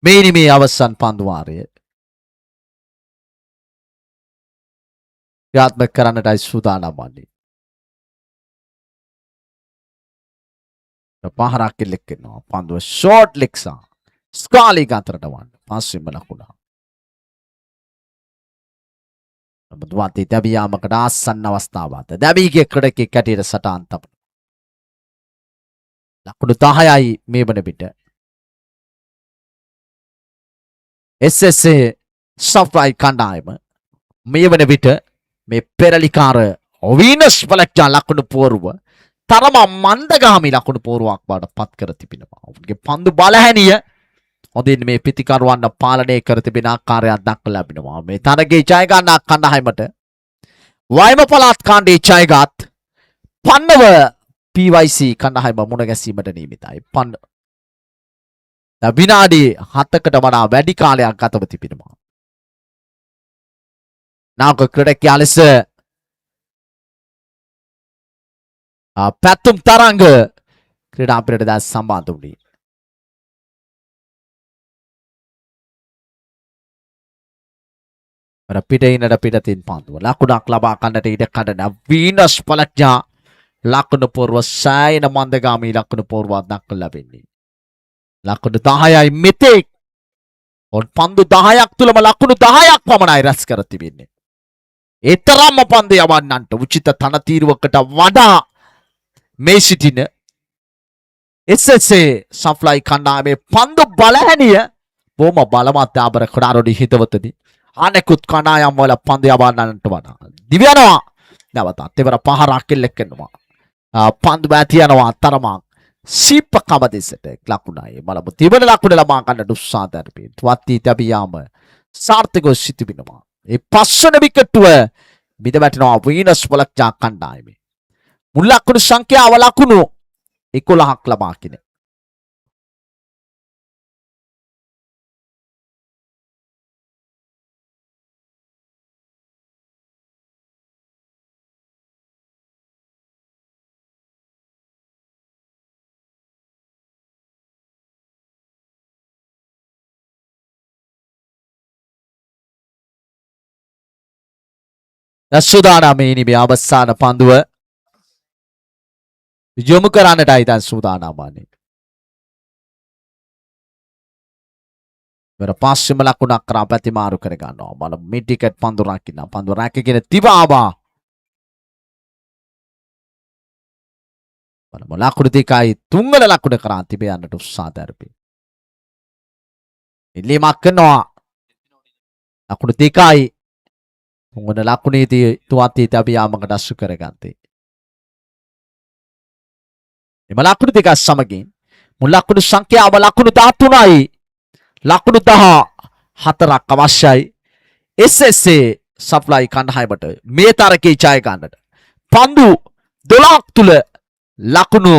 මේනි මේ අවසන් පන්දු වාරය ක්‍රියාත්මක කරන්නටයි සූදානම් වන්නේ. පහරක් එල්ලෙක් කරනවා. පන්දුව ෂෝට් ලෙක්සා ස්කාලි ගාතරට වන්න. පස්වෙන්ම ලකුණ. බදුවාතේ දැබියාමකට ආසන්න අවස්ථාවක්. දැබීගේ ක්‍රඩකෙක් කැටියට සටහන් තබන. ලකුණු 10යි මේ වන විට. SSA සෆ්ලයි කණ්ඩායම මේ වන විට මේ පෙරලිකාර වීනස් බලක්ජා ලකුණු පෝරුව තරම මන්දගාමී ලකුණු පෝරුවක් බවට පත් කර තිබෙනවා. ඔවුන්ගේ පන්දු බලහැනිය හොඳින් මේ පිතිකරුවන්ට පාලනය කර තිබෙන ආකාරයක් දක්ව ලැබෙනවා. මේ තරගයේ ජය ගන්නා කණ්ඩායමට වයිම පළාත් කාණ්ඩයේ ජයගත් පන්නව PYC කණ්ඩායම මුණ ගැසීමට නියමිතයි. විනාඩි 7කට වඩා වැඩි කාලයක් ගතව තිබෙනවා. නායක ක්‍රීඩකයා ලෙස පැතුම් තරංග ක්‍රීඩා පිටට දැන් සම්බන්ධ වුණේ. පිටිනට පිටතින් පන්දුව ලකුණක් ලබා ගන්නට ඉඩ කඩන වීනස් පළක්ජා ලකුණු පොරුව සෑයන මන්දගාමී ලකුණු පොරුවක් දක්වලා ලැබෙන්නේ. ලකුණු 10යි මෙතෙක්. ඔවුන් පන්දු 10ක් තුලම ලකුණු 10ක් පමණයි රැස් කර තිබෙන්නේ. ඒ තරම්ම පන්දු යවන්නන්ට උචිත තනතිරුවකට වඩා මේ සිටින SSA සෆ්ලයි කණ්ඩායමේ පන්දු බලහැනිය බොහොම බලවත් ආබර කඩාරොඩි හිතවතුනි. අනෙකුත් කණ්ඩායම් වල පන්දු යවන්නන්ට වඩා දිව්‍යනවා. නැවතත් එවර පහරක් එල්ලෙක් කරනවා. පන්දු බැති යනවා තරමක් සීපකම දෙසට ලකුණයි බලමු. තිබෙන ලකුණ ලබා ගන්නට උත්සාහ දරමින් වත්ති තැබියාම සාර්ථකව සිටිනවා. ඒ පස්වන විකටුව මිද වැටෙනවා වීනස් පළක්ජා කණ්ඩායමේ. මුල් ලකුණු සංඛ්‍යාව ලකුණු 11ක් ලබාගෙන. සූදානම් මේ අවසාන පන්දුව යොමු කරන්නටයි දැන් සූදානම් වන්නේ. පස්වෙම ලකුණක් කරා ප්‍රතිමාරු කර ගන්නවා. බලමු මේ ටිකට් පන්දු රකින්න. පන්දු රැකගෙන තිබාවා. බලමු ලකුණු දෙකයි තුන්වන ලකුණ කරා තිබේ යන්නට උත්සාහ දරපේ. ඉල්ලීමක් කරනවා. ලකුණු දෙකයි තුන්වන ලකුණේදී තුවත්ති තැබියාමකට අසු කරගත්තේ. එම ලකුණු දෙක සමගින් මුල් ලකුණු සංඛ්‍යාව ලකුණු 13යි. ලකුණු 14ක් අවශ්‍යයි. SSA සප්ලයි කණ්ඩායමට මේ තරගයේ ජය ගන්නට. පන්දු 12ක් තුල ලකුණු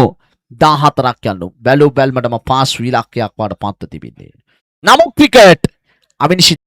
14ක් යනු බැලු බැල්මටම පාස් විලක්කයක් වඩ පත්ව තිබෙන්නේ. නමුත් ක්‍රිකට් අවිනිශ්චිත